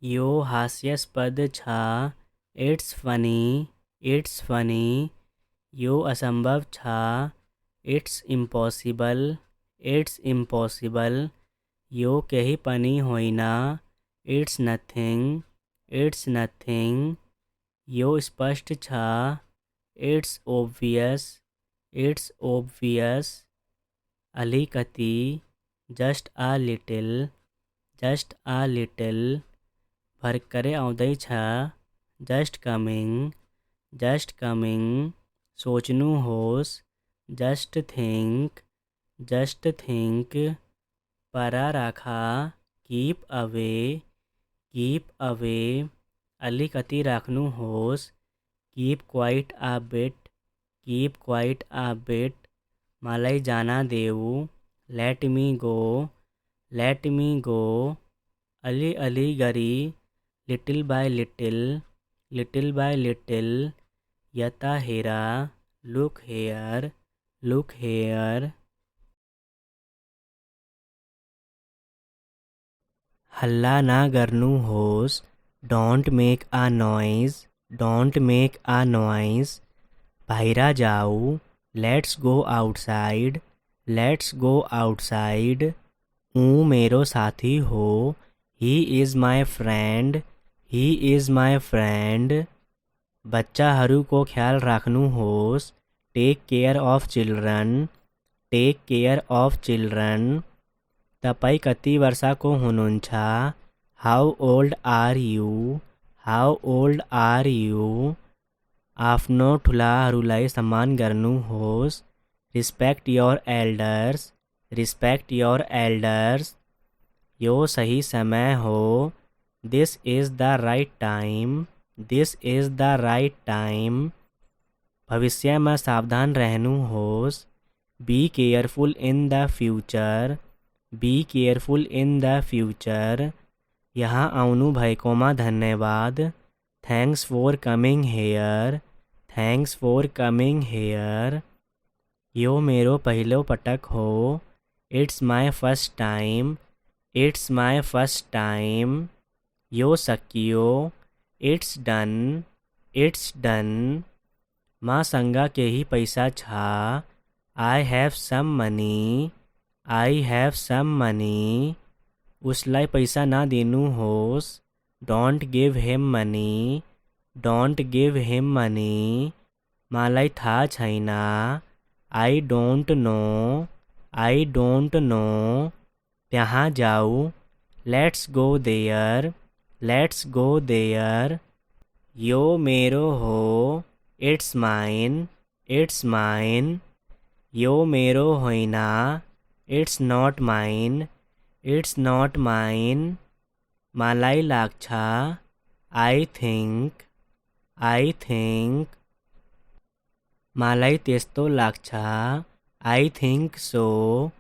यो हास्यास्पद छा। It's funny. यो असंभव छा। It's impossible. यो केही पनि होइन। It's nothing. यो स्पष्ट छा। It's obvious. अलिकति। Just a little. भर्खरै आउँदैछ। Just coming. सोच्नुहोस्। Just think. पर राखा। Keep away. अलिकति राख्नुहोस्। Keep quite a bit. मलाई जान देऊ। Let me go. अलि गरी। Little by little. यता हेर। Look here. हल्ला ना गर्नुहोस्। Don't make a noise. बाहिर जाऊ। Let's go outside. ऊ मेरो साथी हो। He is my friend. बच्चाहरूको ख्याल राख्नुहोस्। Take care of children. तपाईँ कति वर्षको हुनुहुन्छ? How old are you? आफ्नो ठुलाहरूलाई सम्मान गर्नुहोस्। Respect your elders. यो सही समय हो। This is the right time. भविष्यमा सावधान रहनुहोस्। Be careful in the future. यहाँ आउनु भएकोमा धन्यवाद। Thanks for coming here. यो मेरो पहिलो पटक हो। It's my first time. यो सकियो। It's done. मसँग केही पैसा छ। I have some money. उसलाई पैसा नदिनुहोस्। Don't give him money. मलाई थाहा छैन। I don't know. त्यहाँ जाऊ। Let's go there. यो मेरो हो। It's mine. यो मेरो होइन। It's not mine. मलाई लाग्छ। I think. मलाई त्यस्तो लाग्छ। I think so.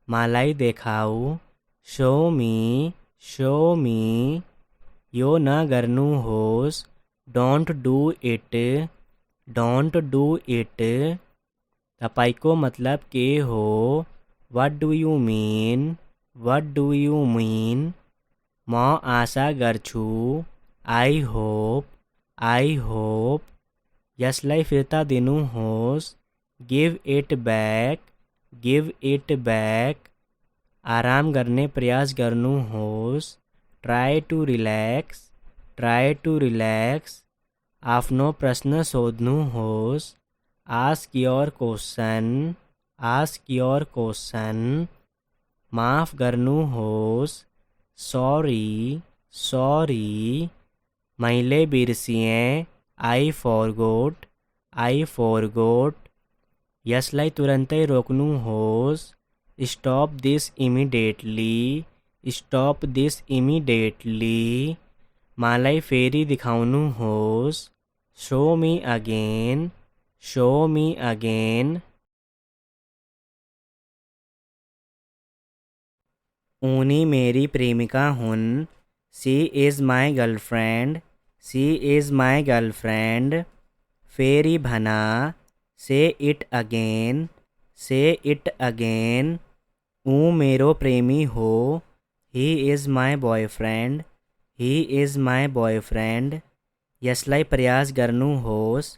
मलाई देखाऊ। Show me. यो नगर्नुहोस्। Don't do it. तपाईको मतलब के हो? What do you mean? म आशा गर्छु। I hope. यसलाई फिर्ता दिनुहोस्। Give it back. आराम गर्ने प्रयास गर्नुहोस्। Try to relax. आफ्नो प्रश्न सोध्नुहोस्। Ask your question. माफ गर्नुहोस्। सॉरी। मैले बिर्सिएँ। आई फॉरगोट। यसलाई तुरन्तै रोक्नुहोस्। Stop this immediately. मलाई फेरि देखाउनुहोस्। Show me again. उनी मेरी प्रेमिका हुन्। She is my girlfriend. फेरि भना। Say it again. ऊ मेरो प्रेमी हो। He is my boyfriend, he is my boyfriend. यसलाई प्रयास गर्नु होस्,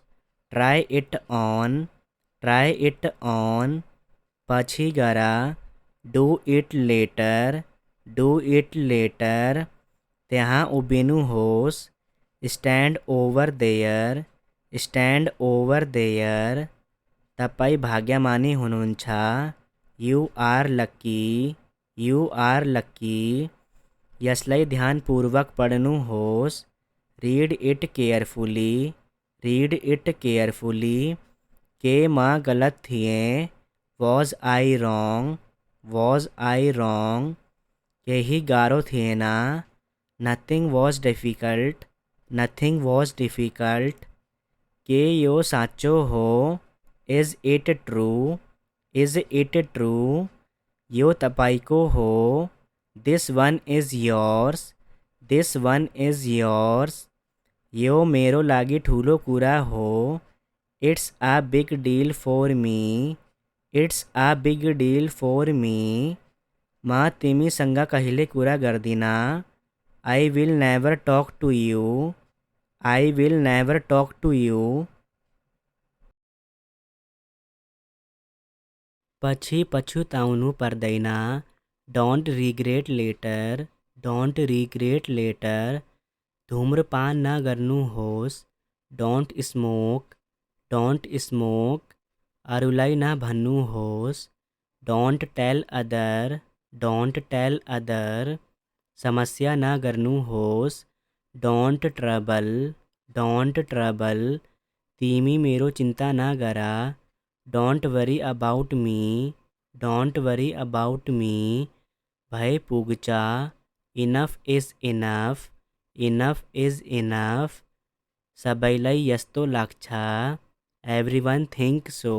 try it on, try it on. પછી ગરા, do it later, do it later. ત્યાં ઊભીનું હોશ, stand over there, stand over there. તપાઈ ભાગ્યમાની હુનુંછા, you are lucky, you are lucky. यसलाई ध्यानपूर्वक पढ़नु होस, read it carefully, read it carefully. के माँ गलत थिए, was I wrong, was I wrong. यही गारो थिए ना, nothing was difficult, nothing was difficult. के यो साचो हो, is it true, is it true. यो तपाई को हो, this one is yours, this one is yours. यो मेरो लागी ठूलो कुरा हो, it's a big deal for me, it's a big deal for me. माँ तिमी संगा कहिले कुरा गर्दिना, I will never talk to you, I will never talk to you. પછી પછુતાવનું पर्दैन, don't regret later, don't regret later. धूम्रपान न गर्नु होस्, डोंट स्मोक, डोंट स्मोक। अरुलाई न भन्नु होस्, don't tell other, don't tell other. समस्या न गर्नु होस्, डोंट ट्रबल, डोंट ट्रबल। तिमी मेरो चिंता न गरा, don't worry about me, don't worry about me. भय पुगचा, enough is enough, enough is enough. सबैलाई यस्तो लाग्छ, everyone think so,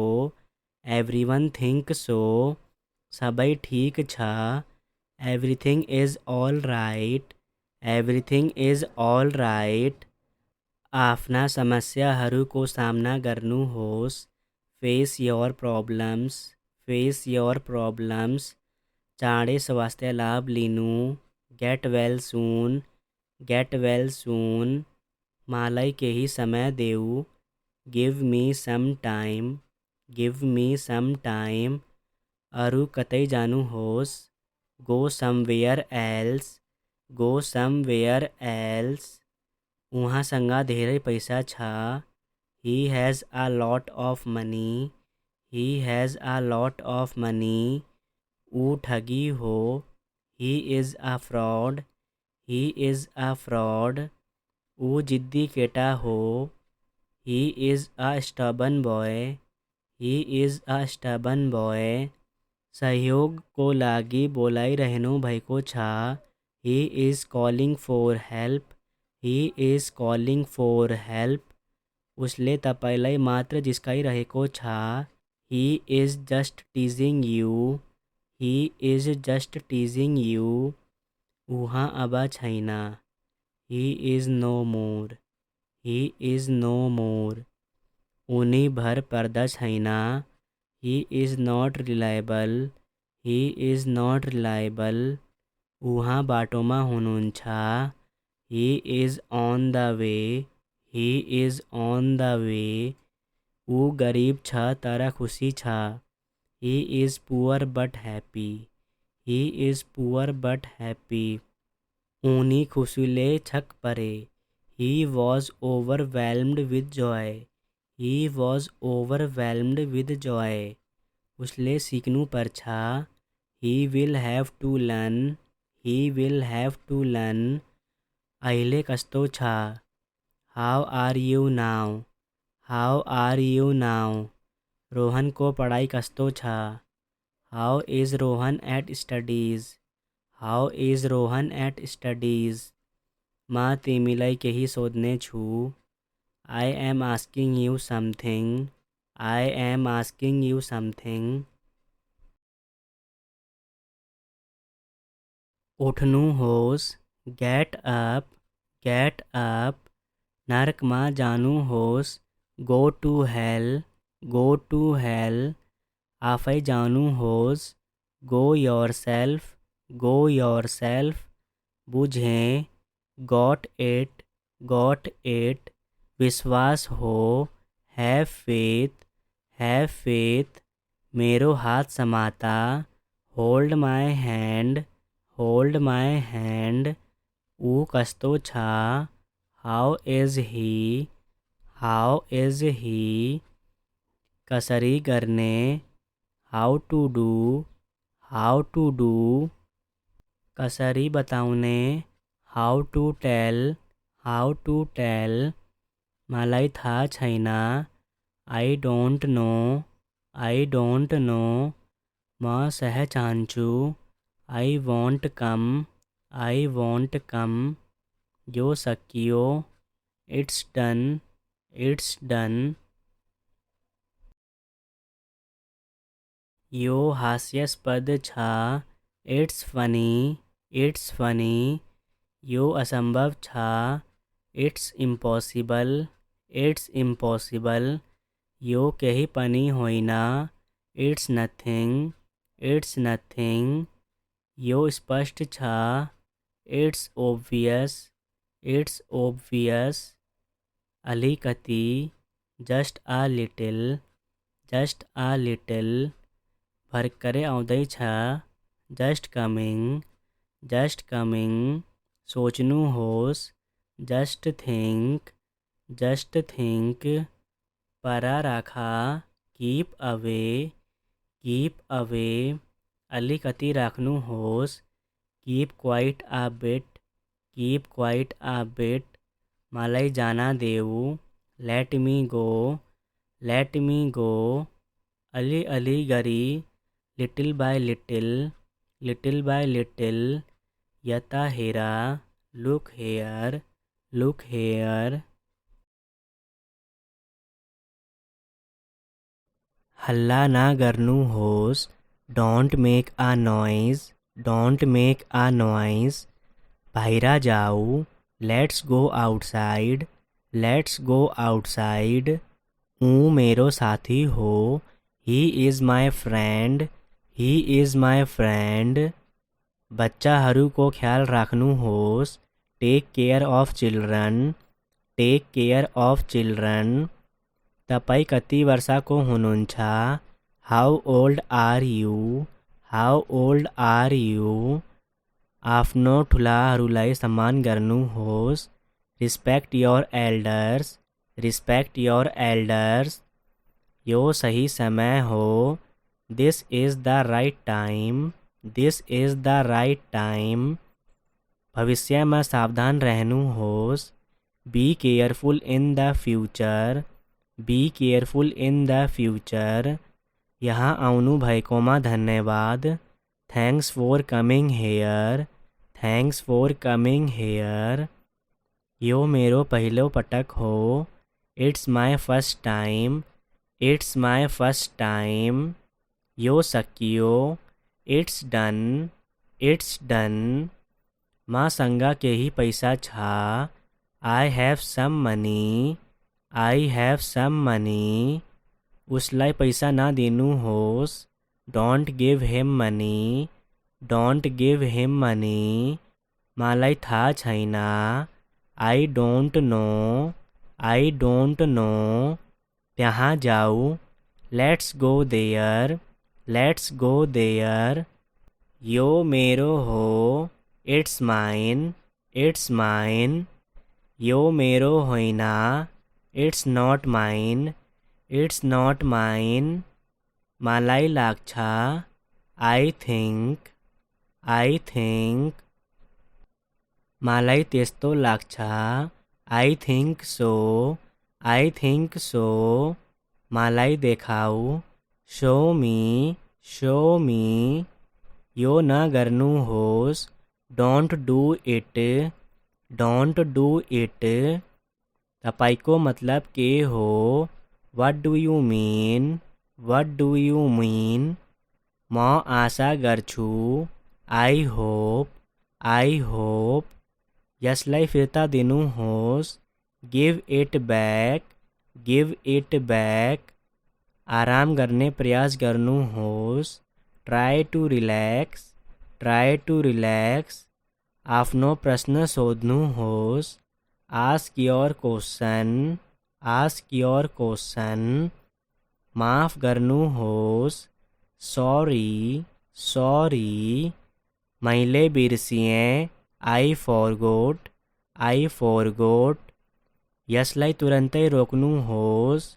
everyone think so. सबै ठीक छ, everything is all right, everything is all right. आफ्ना समस्याहरूको सामना गर्नु होस्, face your problems, face your problems. चाँडै स्वास्थ्य लाभ लिनु, get well soon, get well soon. मलाई केही समय देऊ, give me some time, give me some time. अरू कतै जानु होस्, go somewhere else, go somewhere else. उहाँ सँगा धेरै पैसा छ, he has a lot of money, he has a lot of money। ऊ ठगी हो, he is a fraud, he is a fraud। ऊ जिद्दी केटा हो, he is a stubborn boy, he is a stubborn boy। सहयोग को लागि बोलाइरहनु भएको छ, he is calling for help, he is calling for help। उसले तपाईलाई मात्र जिस्काइरहेको छ, he is just teasing you, he is just teasing you। उहाँ अब छैन, he is no more, he is no more। उनी भर पर्दा छैन, he is not reliable, he is not reliable। उहाँ बाटोमा हुनुहुन्छ, he is on the way, he is on the way। ऊ गरीब छ तर खुसी छ, he is poor but happy, he is poor but happy। उनी खुसीले छक परे, he was overwhelmed with joy, he was overwhelmed with joy। उसले सिक्नु पर्छ, he will have to learn, he will have to learn। अहिले कस्तो छ, how are you now, how are you now। Rohan को पढ़ाई कस्तो छ, how is Rohan at studies, how is Rohan at studies। म तिमीलाई केही सोध्ने छु, I am asking you something, I am asking you something। उठ्नु होस्, get up, get up। नरकमा जानु होस्, go to hell, go to hell। आफै जानु होस्, go yourself, go yourself, बुझें, got it, विश्वास हो, have faith, मेरो हाथ समाता, hold my hand, ऊ कसतो छा, how is he, कसरी करने, how to do, कसरी बताउने, how to tell, मलाई थाहा छैन, I don't know, म सह चाहन्छु, I won't come, यो सकियो, it's done, यो हास्यास्पद छा, it's funny, यो असंभव छा, it's impossible, यो केही पनि होइन, it's nothing, यो स्पष्ट छा, it's obvious, अलिकति, just a little, भर्खरै आउँदैछ, just coming, सोच्नुहोस्, just think, पर राखा, keep away, अलिकति राख्नुहोस्, keep quiet a bit, मलाई जान देऊ, let me go, अलि गरी, little by little, यता हेर, look here, हल्ला ना गर्नुहोस्, don't make a noise, बाहिर जाऊ, let's go outside, ऊ मेरो साथी हो, he is my friend, बच्चाहरूको ख्याल राख्नुहोस्, take care of children, तपाईँ कति वर्षको हुनुहुन्छ, how old are you, आफ्नो ठुलाहरूलाई सम्मान गर्नुहोस्, respect your elders, यो सही समय हो, this is the right time, भविष्यमा सावधान रहनुहोस्, be careful in the future, यहाँ आउनु भएकोमा धन्यवाद, thanks for coming here, यो मेरो पहिलो पटक हो, it's my first time, यो सकियो, it's done, मसँग केही पैसा छ, I have some money, उसलाई पैसा नदिनुहोस्, don't give him money, मलाई थाहा छैन, I don't know, त्यहाँ जाऊ, let's go there, यो मेरो हो, it's mine, यो मेरो होइन, it's not mine, मलाई लाग्छ, I think, मलाई त्यस्तो लाग्छ, I think so, मलाई देखाऊ, show me, यो नगर्नुहोस्, don't do it, तपाईको मतलब के हो, what do you mean, म आशा गर्छु, I hope, यसलाई फिर्ता दिनुहोस्, give it back, आराम गर्ने प्रयास गर्नुहोस्, try to relax try to relax, आपनो प्रश्न शोधनु होस, ask your question, ask your question, माफ करनु होस, सॉरी, सॉरी, मैले बिर्सिएँ, आई फॉरगोट, आई फॉरगोट, यसलाई तुरन्तै रोक्नु होस्,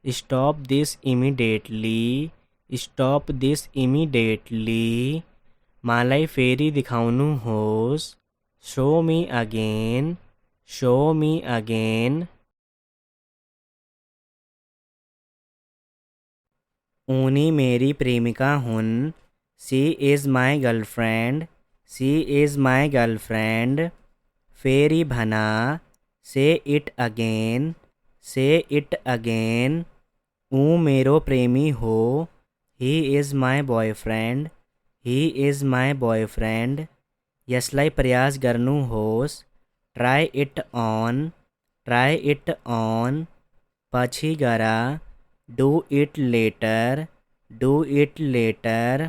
stop this immediately, stop this immediately, मलाई फेरि दिखाउनु होस्, show me again, show me again, उनी मेरी प्रेमिका हुन्, she is my girlfriend, she is my girlfriend, फेरि भना, say it again, say it again, ऊ मेरो प्रेमी हो, he is my boyfriend, he is my boyfriend, यसलाई प्रयास गर्नु होस्, try it on, try it on, पछि गरा, do it later, do it letter,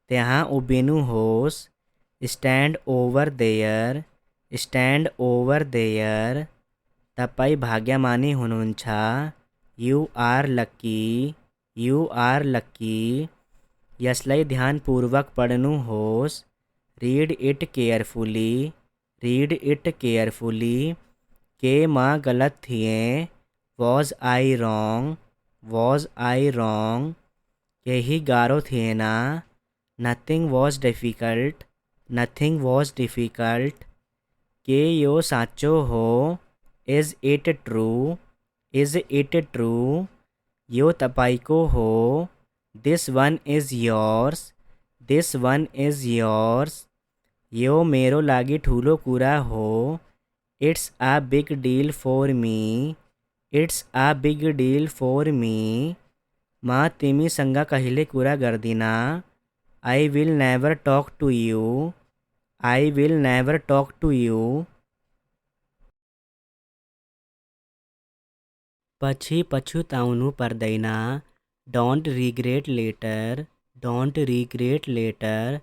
त्यहाँ उभिनु होस्, stand over there, stand over there, तपाई भाग्यमानी हुनुहुन्छ, you are lucky, you are lucky, यसलाई ध्यानपूर्वक पढ्नु होस्, read it carefully, read it carefully, के मा गलत थिए, was I wrong, was I wrong, केही गाह्रो थिएन, nothing was difficult, nothing was difficult, के यो साँचो हो, is it true, is it true, यो तपाईको हो, this one is yours, this one is yours, यो मेरो लागि ठुलो कुरा हो, it's a big deal for me, it's a big deal for me, म तिमीसँग कहिले कुरा गर्दिन, I will never talk to you, I will never talk to you, पछि पछुताउनु पर्दैन, don't regret later, don't regret later,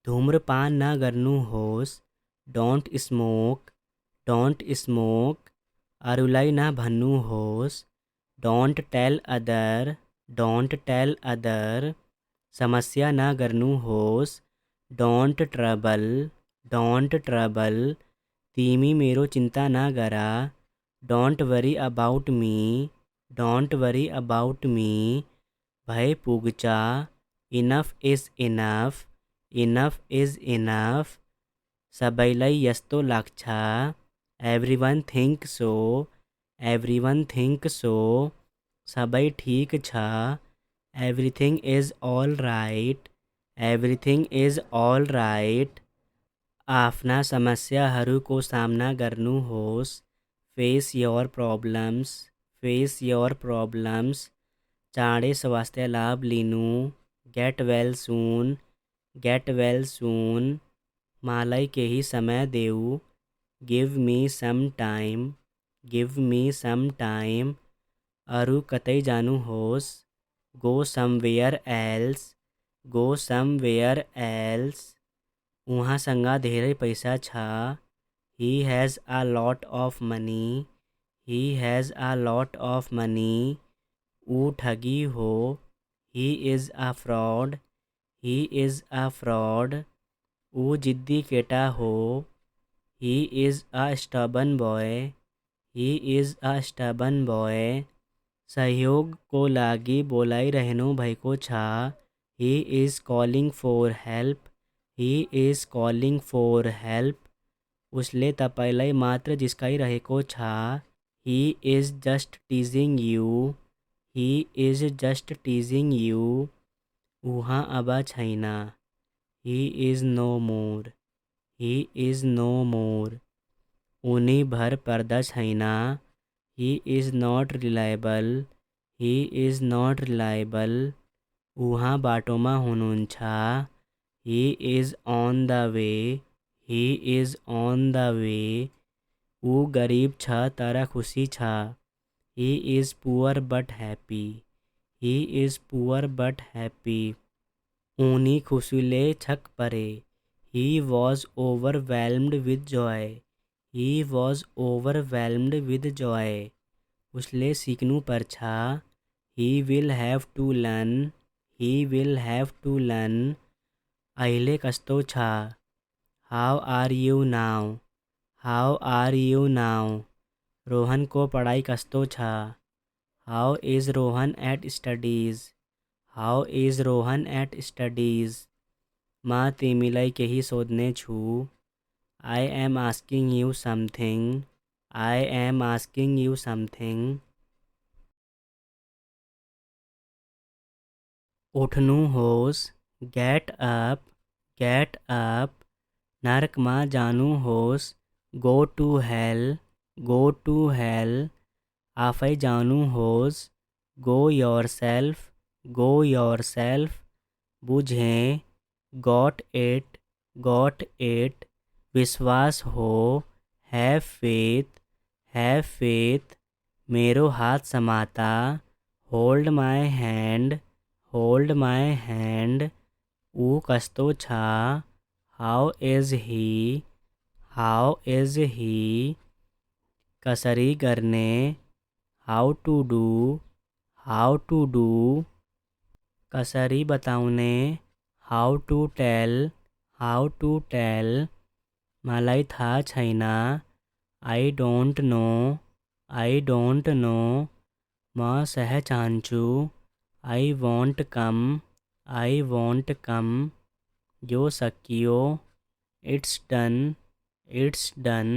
धूम्रपान न गर्नुहोस्, डोन्ट स्मोक, डोन्ट स्मोक, अरूलाई न भन्नुहोस्, don't tell other, don't tell other, समस्या न गर्नुहोस्, डोन्ट ट्रबल, डोन्ट ट्रबल, तिमी मेरो चिन्ता न गर, don't worry about me, don't worry about me, भए पुग्छ, enough is enough, enough is enough, सबैलाई यस्तो लाग्छ, everyone think so, everyone think so, सबै ठिक छ, everything is all right, everything is all right, आफ्ना समस्याहरूको सामना गर्नुहोस्, face your problems, face your problems, चाँडै स्वास्थ्य लाभ लिनु, get well soon, get well soon, मलाई केही समय देऊ, give me some time, give me some time, अरू कतै जानुहोस्, go somewhere else, go somewhere else, उहाँसँग धेरै पैसा छ, he has a lot of money, he has a lot of money, ऊ ठगी हो, he is a fraud, he is a fraud, ऊ जिद्दी केटा हो, he is a stubborn boy, he is a stubborn boy, सहयोगको लागि बोलाइरहनु भएको छ, he is calling for help, he is calling for help, उसले तपाईलाई मात्र जिस्काइरहेको छ, he is just teasing you, he is just teasing you, उहाँ अब छैन, he is no more, he is no more, उनी भर पर्दा छैन, he is not reliable, he is not reliable, उहाँ बाटोमा हुनुहुन्छ, he is on the way, he is on the way, ऊ गरिब छ तर खुसी छ, he is poor but happy, he is poor but happy, उनी खुसीले छक परे, He was overwhelmed with joy. He was overwhelmed with joy. उसले सिक्नु पर्छ. He will have to learn. He will have to learn. अहिले कस्तो छ? How are you now? How are you now? Rohan को पढ़ाई कस्तो छ? How is Rohan at studies? How is Rohan at studies? म तिमीलाई केही सोध्ने छु. I am asking you something. I am asking you something. उठ्नु होस्. Get up. Get up. नरकमा जानु होस्. Go to hell. Go to hell. आफै जानु होस्. Go yourself. Go yourself. बुझें. Got it. Got it. विश्वास हो. Have faith. Have faith. मेरो हाथ समाता. Hold my hand. Hold my hand. ऊ कस्तो छ? How is he? How is he? कसरी गर्ने. How to do. How to do. कसरी बताउने. How to tell. How to tell. मलाई थाहा छैन. I don't know. I don't know. म सह चाहन्छु. I won't come. I won't come. यो सकियो. It's done. It's done.